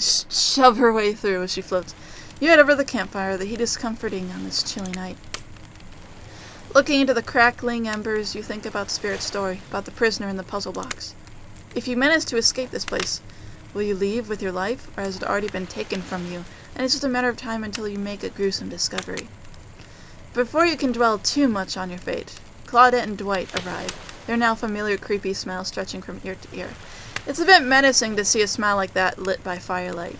shove her way through as she floats. You head over the campfire. The heat is comforting on this chilly night. Looking into the crackling embers, you think about Spirit's story, about the prisoner in the puzzle box. If you manage to escape this place, will you leave with your life, or has it already been taken from you, and it's just a matter of time until you make a gruesome discovery? Before you can dwell too much on your fate, Claudette and Dwight arrive, their now familiar creepy smile stretching from ear to ear. It's a bit menacing to see a smile like that lit by firelight.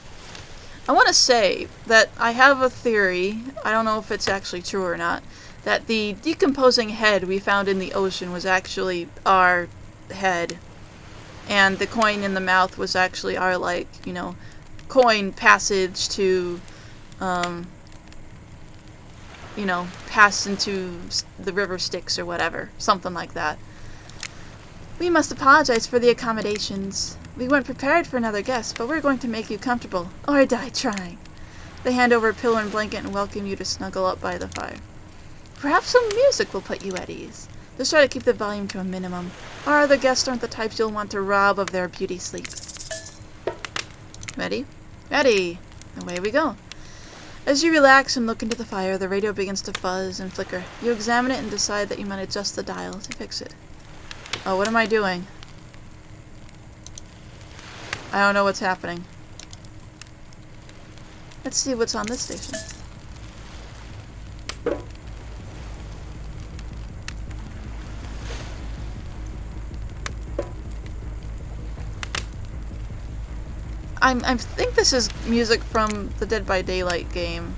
I want to say that I have a theory, I don't know if it's actually true or not, that the decomposing head we found in the ocean was actually our head, and the coin in the mouth was actually our, like, you know, coin passage to, you know, pass into the river Styx or whatever, something like that. We must apologize for the accommodations. We weren't prepared for another guest, but we're going to make you comfortable, or die trying. They hand over a pillow and blanket and welcome you to snuggle up by the fire. Perhaps some music will put you at ease. Just try to keep the volume to a minimum. Our other guests aren't the types you'll want to rob of their beauty sleep. Ready? Ready! Away we go. As you relax and look into the fire, the radio begins to fuzz and flicker. You examine it and decide that you might adjust the dial to fix it. Oh, what am I doing? I don't know what's happening. Let's see what's on this station. I think this is music from the Dead by Daylight game.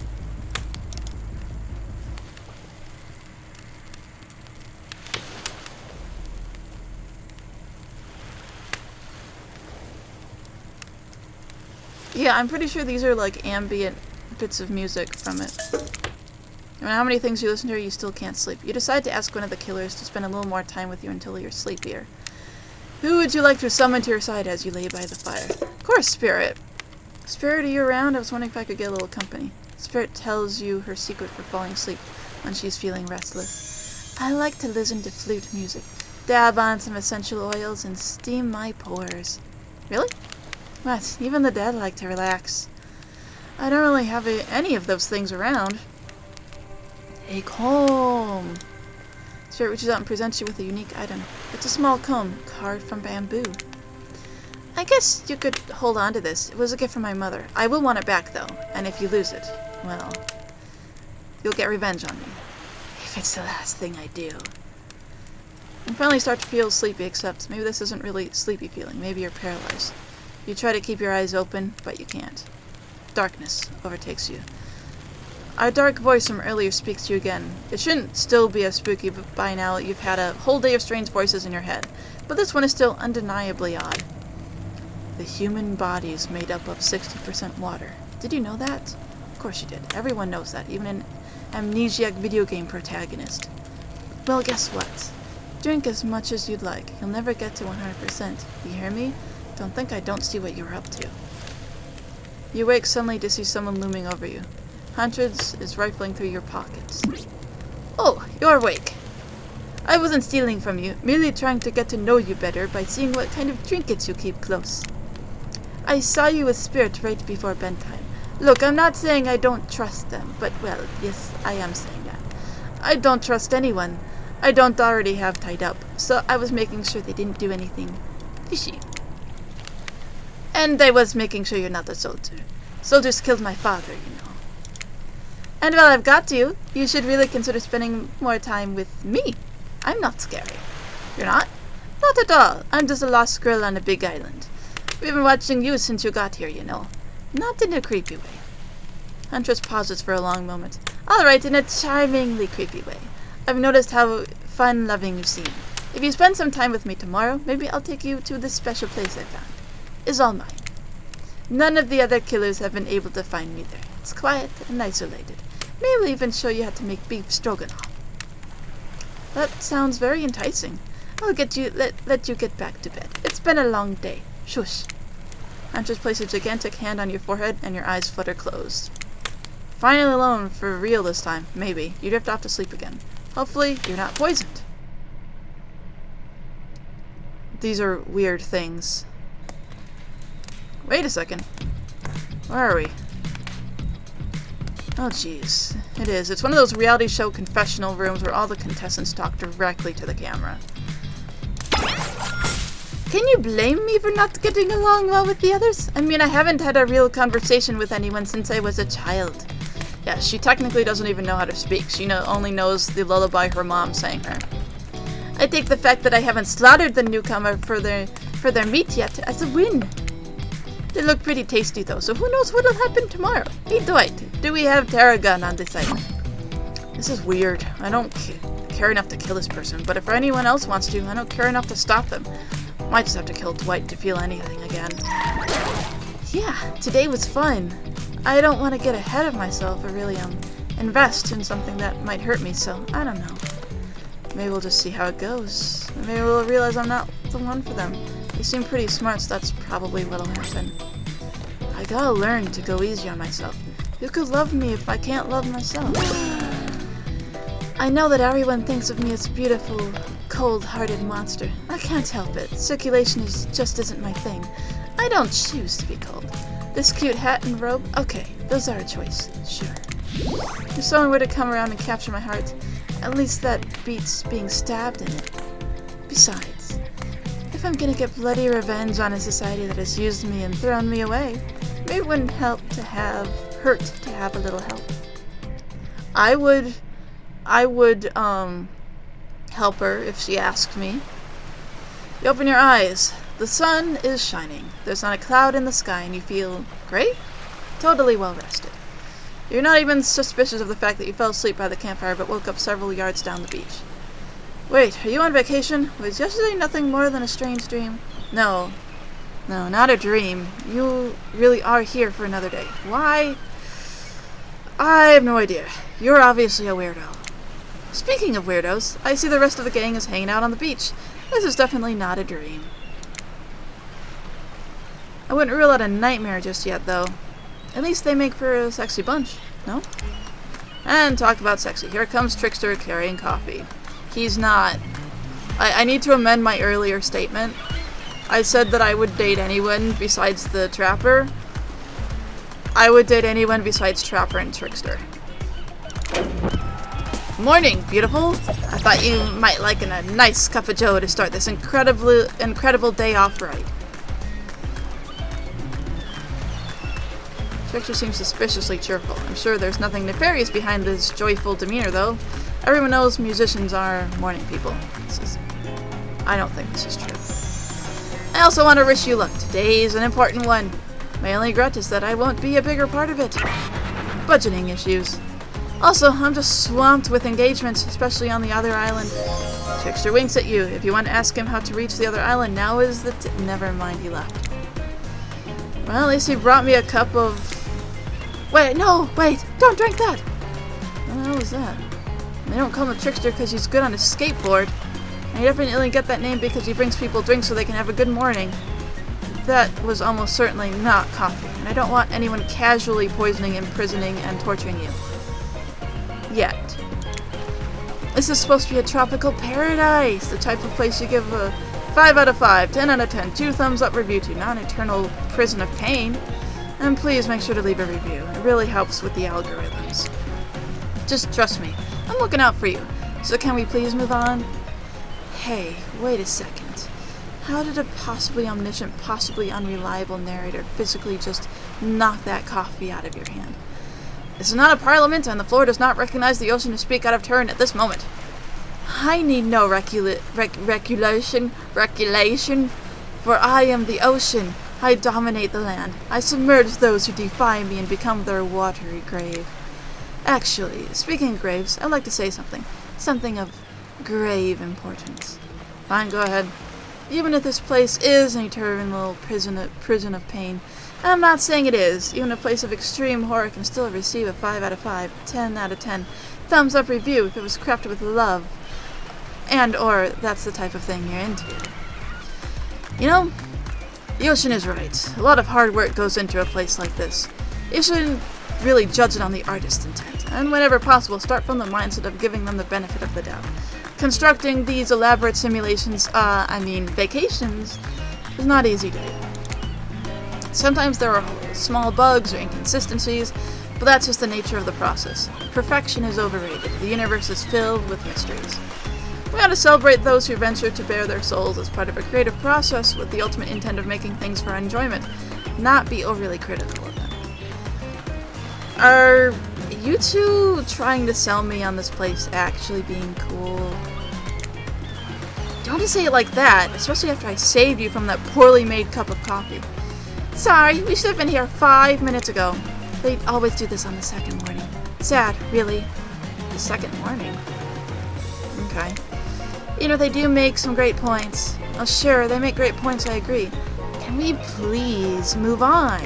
Yeah, I'm pretty sure these are like ambient bits of music from it. No matter how many things you listen to, you still can't sleep. You decide to ask one of the killers to spend a little more time with you until you're sleepier. Who would you like to summon to your side as you lay by the fire? Of course, Spirit. Spirit, are you around? I was wondering if I could get a little company. Spirit tells you her secret for falling asleep when she's feeling restless. I like to listen to flute music, dab on some essential oils, and steam my pores. Really? What? Even the dead like to relax. I don't really have any of those things around. Take home. Spirit reaches out and presents you with a unique item. It's a small comb, carved from bamboo. I guess you could hold on to this. It was a gift from my mother. I will want it back, though. And if you lose it, well, you'll get revenge on me. If it's the last thing I do. You finally start to feel sleepy, except maybe this isn't really sleepy feeling. Maybe you're paralyzed. You try to keep your eyes open, but you can't. Darkness overtakes you. A dark voice from earlier speaks to you again. It shouldn't still be as spooky, but by now you've had a whole day of strange voices in your head. But this one is still undeniably odd. The human body is made up of 60% water. Did you know that? Of course you did. Everyone knows that, even an amnesiac video game protagonist. Well, guess what? Drink as much as you'd like. You'll never get to 100%. You hear me? Don't think I don't see what you're up to. You wake suddenly to see someone looming over you. Hundreds is rifling through your pockets. Oh, you're awake. I wasn't stealing from you, merely trying to get to know you better by seeing what kind of trinkets you keep close. I saw you with Spirit right before bedtime. Look, I'm not saying I don't trust them, but, well, yes, I am saying that. I don't trust anyone I don't already have tied up, so I was making sure they didn't do anything fishy. And I was making sure you're not a soldier. Soldiers killed my father, you know. And while I've got you, you should really consider spending more time with me. I'm not scary. You're not? Not at all. I'm just a lost girl on a big island. We've been watching you since you got here, you know. Not in a creepy way. Huntress pauses for a long moment. All right, in a charmingly creepy way. I've noticed how fun-loving you seem. If you spend some time with me tomorrow, maybe I'll take you to this special place I found. It's all mine. None of the other killers have been able to find me there. It's quiet and isolated. Maybe we'll even show you how to make beef stroganoff. That sounds very enticing. I'll let you get back to bed. It's been a long day. Shush. Huntress places a gigantic hand on your forehead and your eyes flutter closed. Finally alone for real this time. Maybe. You drift off to sleep again. Hopefully, you're not poisoned. These are weird things. Wait a second. Where are we? Oh, jeez. It is. It's one of those reality show confessional rooms where all the contestants talk directly to the camera. Can you blame me for not getting along well with the others? I mean, I haven't had a real conversation with anyone since I was a child. Yeah, she technically doesn't even know how to speak. She only knows the lullaby her mom sang her. I take the fact that I haven't slaughtered the newcomer for their meat yet as a win. They look pretty tasty though, so who knows what'll happen tomorrow. Hey Dwight, do we have tarragon on this island? This is weird. I don't care enough to kill this person, but if anyone else wants to, I don't care enough to stop them. Might just have to kill Dwight to feel anything again. Yeah, today was fun. I don't want to get ahead of myself or really invest in something that might hurt me, so I don't know. Maybe we'll just see how it goes. Maybe we'll realize I'm not the one for them. They seem pretty smart, so that's probably what'll happen. I gotta learn to go easy on myself. Who could love me if I can't love myself? I know that everyone thinks of me as a beautiful, cold-hearted monster. I can't help it. Circulation just isn't my thing. I don't choose to be cold. This cute hat and robe? Okay, those are a choice. Sure. If someone were to come around and capture my heart, at least that beats being stabbed in it. Besides, if I'm gonna get bloody revenge on a society that has used me and thrown me away, maybe it wouldn't hurt to have a little help. I would help her if she asked me. You open your eyes. The sun is shining. There's not a cloud in the sky and you feel great? Totally well rested. You're not even suspicious of the fact that you fell asleep by the campfire but woke up several yards down the beach. Wait, are you on vacation? Was yesterday nothing more than a strange dream? No, not a dream. You really are here for another day. Why? I have no idea. You're obviously a weirdo. Speaking of weirdos, I see the rest of the gang is hanging out on the beach. This is definitely not a dream. I wouldn't rule out a nightmare just yet, though. At least they make for a sexy bunch, no? And talk about sexy. Here comes Trickster carrying coffee. He's not. I need to amend my earlier statement. I said that I would date anyone besides the Trapper. I would date anyone besides Trapper and Trickster. Morning, beautiful. I thought you might like a nice cup of joe to start this incredible day off right. Trickster seems suspiciously cheerful. I'm sure there's nothing nefarious behind this joyful demeanor, though. Everyone knows musicians are morning people. I don't think this is true. I also want to wish you luck. Today's an important one. My only regret is that I won't be a bigger part of it. Budgeting issues. Also, I'm just swamped with engagements, especially on the other island. Trickster winks at you. If you want to ask him how to reach the other island, now is the never mind, he left. Well, at least he brought me a cup of... Wait, no! Wait! Don't drink that! What the hell is that? They don't call him a Trickster because he's good on his skateboard. And he definitely get that name because he brings people drinks so they can have a good morning. That was almost certainly not coffee. And I don't want anyone casually poisoning, imprisoning, and torturing you. Yet. This is supposed to be a tropical paradise, the type of place you give a 5 out of 5, 10 out of 10, 2 thumbs up review to, not an eternal prison of pain. And please make sure to leave a review. It really helps with the algorithms. Just trust me, I'm looking out for you. So can we please move on? Hey, wait a second. How did a possibly omniscient, possibly unreliable narrator physically just knock that coffee out of your hand? This is not a parliament, and the floor does not recognize the ocean to speak out of turn at this moment. I need no regulation, for I am the ocean. I dominate the land. I submerge those who defy me and become their watery grave. Actually, speaking of graves, I'd like to say something. Something of grave importance. Fine, go ahead. Even if this place is an eternal prison of pain, and I'm not saying it is, even a place of extreme horror can still receive a 5 out of 5, 10 out of 10, thumbs up review if it was crafted with love. And or that's the type of thing you're into. You know, the ocean is right. A lot of hard work goes into a place like this. You shouldn't really judge it on the artist's intent, and whenever possible, start from the mindset of giving them the benefit of the doubt. Constructing these elaborate simulations, vacations, is not easy to do. Sometimes there are small bugs or inconsistencies, but that's just the nature of the process. Perfection is overrated. The universe is filled with mysteries. We ought to celebrate those who venture to bare their souls as part of a creative process with the ultimate intent of making things for enjoyment, not be overly critical of them. Are you two trying to sell me on this place actually being cool? Don't just say it like that, especially after I saved you from that poorly made cup of coffee. Sorry, we should have been here 5 minutes ago. They always do this on the second morning. Sad, really. The second morning? Okay. You know, they do make some great points. Oh, sure, they make great points, I agree. Can we please move on?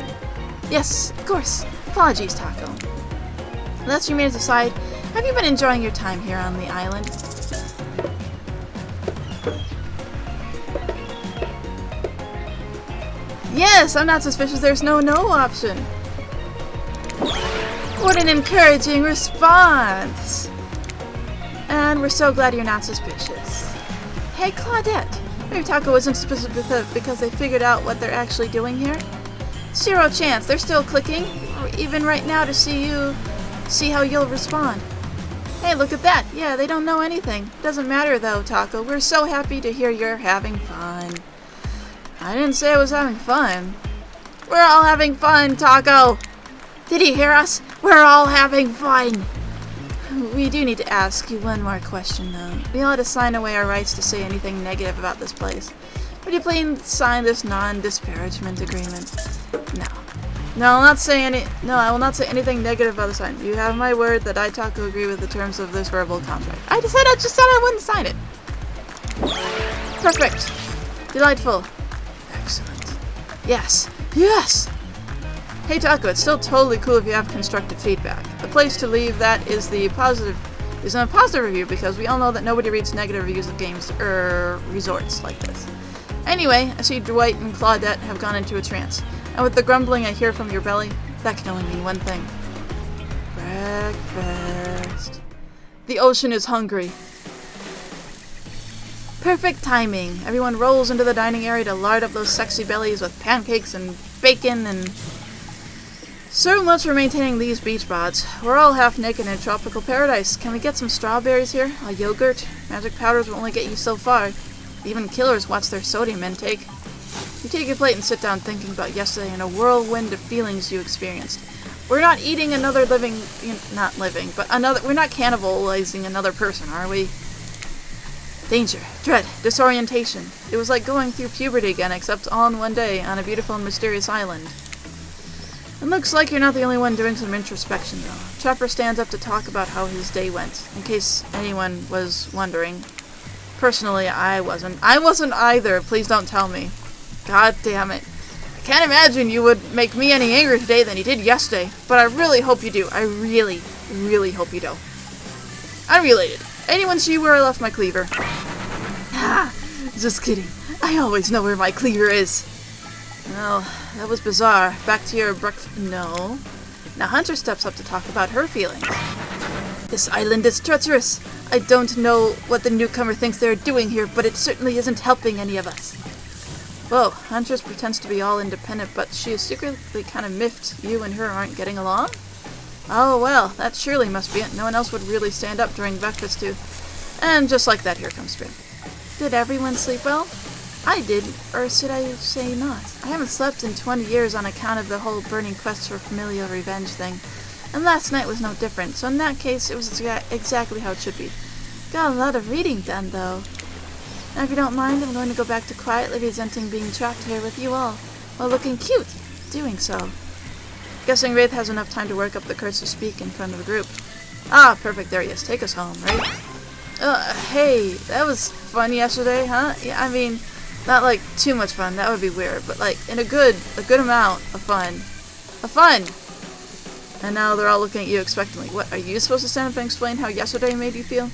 Yes, of course. Apologies, Taco. Let's remain aside. Have you been enjoying your time here on the island? Yes, I'm not suspicious. There's no option. What an encouraging response. And we're so glad you're not suspicious. Hey, Claudette. Maybe Taco isn't suspicious because they figured out what they're actually doing here? Zero chance. They're still clicking, even right now, to see how you'll respond. Hey, look at that. Yeah, they don't know anything. Doesn't matter, though, Taco. We're so happy to hear you're having fun. I didn't say I was having fun. We're all having fun, Taco! Did you hear us? We're all having fun! We do need to ask you one more question, though. We all had to sign away our rights to say anything negative about this place. Would you please sign this non-disparagement agreement? No. No, I will not say anything negative about the sign. You have my word that I, Taco, agree with the terms of this verbal contract. I just said I wouldn't sign it. Perfect. Delightful. Excellent. Yes. Yes! Hey Taco, it's still totally cool if you have constructive feedback. The place to leave that is in a positive review, because we all know that nobody reads negative reviews of games or resorts like this. Anyway, I see Dwight and Claudette have gone into a trance, and with the grumbling I hear from your belly, that can only mean one thing. Breakfast. The ocean is hungry. Perfect timing. Everyone rolls into the dining area to lard up those sexy bellies with pancakes and bacon and... So much for maintaining these beach bods. We're all half naked in a tropical paradise. Can we get some strawberries here? A yogurt? Magic powders will only get you so far. Even killers watch their sodium intake. You take your plate and sit down thinking about yesterday and a whirlwind of feelings you experienced. We're not eating another we're not cannibalizing another person, are we? Danger, dread, disorientation. It was like going through puberty again, except all in one day, on a beautiful and mysterious island. It looks like you're not the only one doing some introspection, though. Chopper stands up to talk about how his day went, in case anyone was wondering. Personally, I wasn't. I wasn't either, please don't tell me. God damn it. I can't imagine you would make me any angrier today than you did yesterday, but I really hope you do. I really, really hope you do. Unrelated. Anyone see where I left my cleaver? Ah, just kidding. I always know where my cleaver is. Well, that was bizarre. Back to your breakfast. No. Now Hunter steps up to talk about her feelings. This island is treacherous. I don't know what the newcomer thinks they're doing here, but it certainly isn't helping any of us. Whoa, Huntress pretends to be all independent, but she is secretly kind of miffed you and her aren't getting along? Oh well, that surely must be it. No one else would really stand up during breakfast too. And just like that, here comes Spring. Did everyone sleep well? I did, or should I say not? I haven't slept in 20 years on account of the whole burning quest for familial revenge thing. And last night was no different, so in that case, it was exactly how it should be. Got a lot of reading done, though. Now, if you don't mind, I'm going to go back to quietly resenting being trapped here with you all, while looking cute doing so. Guessing Wraith has enough time to work up the courage to speak in front of the group. Ah, perfect, there he is. Take us home, right? Hey, that was fun yesterday, huh? Yeah, I mean, not like too much fun, that would be weird, but like in a good amount of fun. And now they're all looking at you expectantly. What, are you supposed to stand up and explain how yesterday made you feel?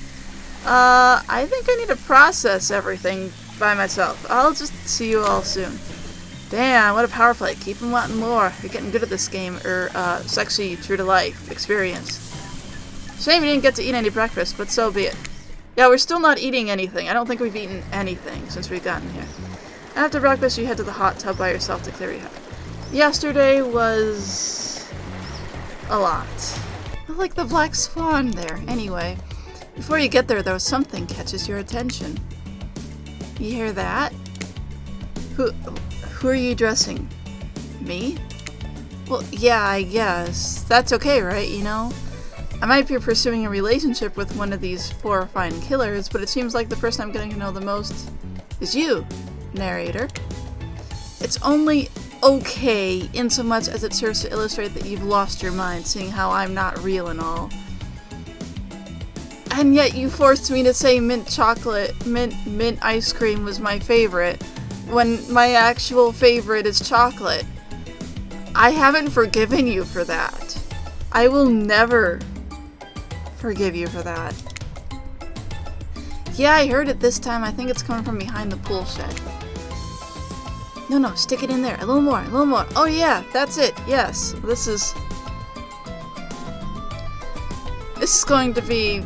I think I need to process everything by myself. I'll just see you all soon. Damn, what a power play. Keep 'em wanting more. You're getting good at this game, sexy, true to life experience. Shame you didn't get to eat any breakfast, but so be it. Yeah, we're still not eating anything. I don't think we've eaten anything since we've gotten here. After breakfast, you head to the hot tub by yourself to clear your head. Yesterday was a lot. I like the black swan there. Anyway, before you get there though, something catches your attention. You hear that? Who are you dressing? Me? Well, yeah, I guess. That's okay, right? You know? I might be pursuing a relationship with one of these 4 fine killers, but it seems like the person I'm getting to know the most is you, narrator. It's only okay in so much as it serves to illustrate that you've lost your mind, seeing how I'm not real and all. And yet you forced me to say mint ice cream was my favorite, when my actual favorite is chocolate. I haven't forgiven you for that. I will never forgive you for that. Yeah, I heard it this time. I think it's coming from behind the pool shed. No, stick it in there. A little more, a little more. Oh yeah, that's it. Yes, this is going to be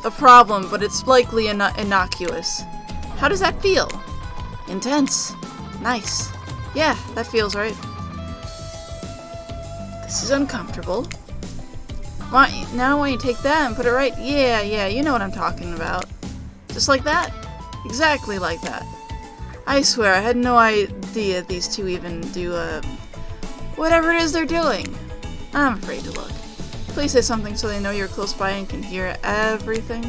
a problem, but it's likely innocuous. How does that feel? Intense. Nice. Yeah, that feels right. This is uncomfortable. Now when you take that and put it right, yeah, you know what I'm talking about. Just like that? Exactly like that. I swear, I had no idea these two even do, whatever it is they're doing. I'm afraid to look. Please say something so they know you're close by and can hear everything.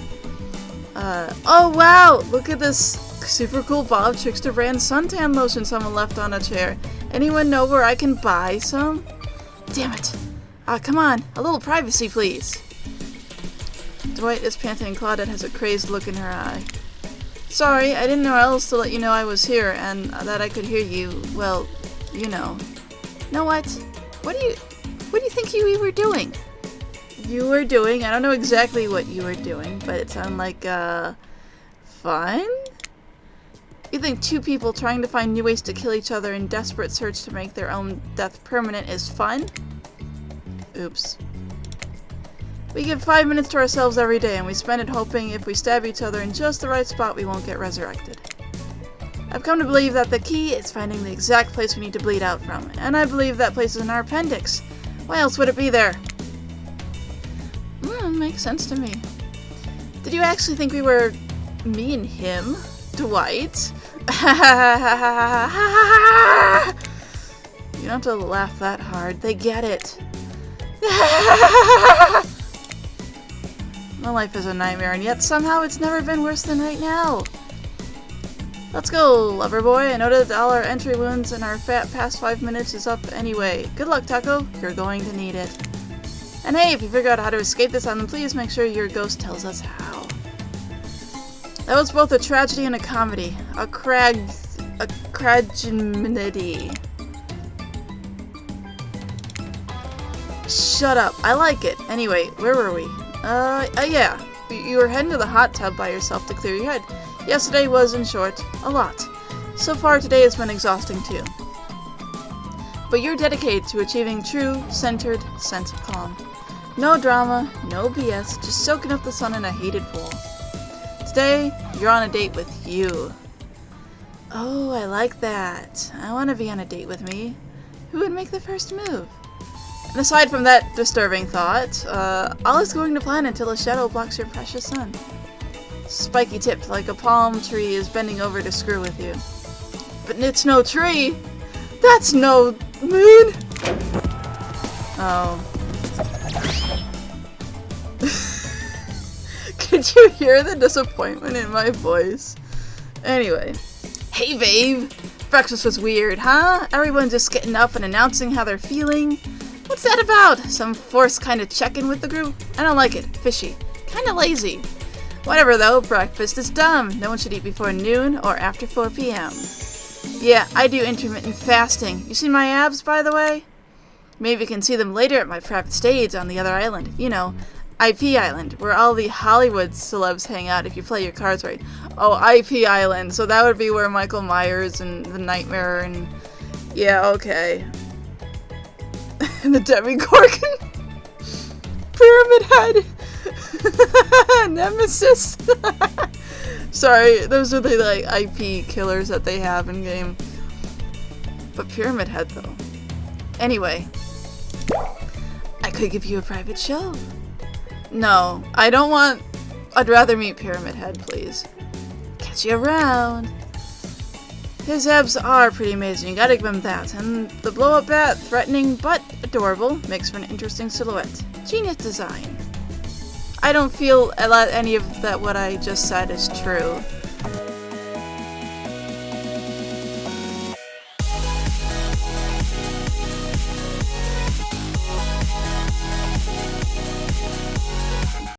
Oh wow! Look at this super cool Bob Trickster brand suntan lotion someone left on a chair. Anyone know where I can buy some? Damn it. Come on, a little privacy, please. Dwight is panting and Claudette has a crazed look in her eye. Sorry, I didn't know else to let you know I was here and that I could hear you. Well, you know. Know what? What do you think you were doing? You were doing? I don't know exactly what you were doing, but it sounded like, fun? You think 2 people trying to find new ways to kill each other in desperate search to make their own death permanent is fun? Oops. We give 5 minutes to ourselves every day, and we spend it hoping if we stab each other in just the right spot, we won't get resurrected. I've come to believe that the key is finding the exact place we need to bleed out from, and I believe that place is in our appendix. Why else would it be there? Makes sense to me. Did you actually think we were me and him? Dwight? You don't have to laugh that hard. They get it. My life is a nightmare, and yet somehow it's never been worse than right now. Let's go, lover boy. I noted all our entry wounds and our fat past 5 minutes is up anyway. Good luck, Taco. You're going to need it. And hey, if you figure out how to escape this island, please make sure your ghost tells us how. That was both a tragedy and a comedy. A tragedy. Shut up. I like it. Anyway, where were we? Yeah. You were heading to the hot tub by yourself to clear your head. Yesterday was, in short, a lot. So far, today has been exhausting too. But you're dedicated to achieving true, centered sense of calm. No drama, no BS, just soaking up the sun in a heated pool. Today, you're on a date with you. Oh, I like that. I want to be on a date with me. Who would make the first move? And aside from that disturbing thought, all is going to plan until a shadow blocks your precious sun. Spiky tipped like a palm tree is bending over to screw with you. But it's no tree! That's no moon! Oh. Could you hear the disappointment in my voice? Anyway. Hey babe! Breakfast was weird, huh? Everyone just getting up and announcing how they're feeling. What's that about? Some forced kind of check-in with the group? I don't like it. Fishy. Kinda lazy. Whatever though, breakfast is dumb. No one should eat before noon or after 4 p.m. Yeah, I do intermittent fasting. You see my abs, by the way? Maybe you can see them later at my private stage on the other island. You know, IP Island, where all the Hollywood celebs hang out if you play your cards right. Oh, IP Island. So that would be where Michael Myers and the Nightmare and... Yeah, okay. And the Demigorgon. Pyramid Head. Nemesis. Sorry, those are the like IP killers that they have in game. But Pyramid Head, though. Anyway, I could give you a private show. No, I don't want... I'd rather meet Pyramid Head, please. Catch you around. His abs are pretty amazing, you gotta give him that. And the blow-up bat, threatening but adorable, makes for an interesting silhouette. Genius design. I don't feel any of that what I just said is true.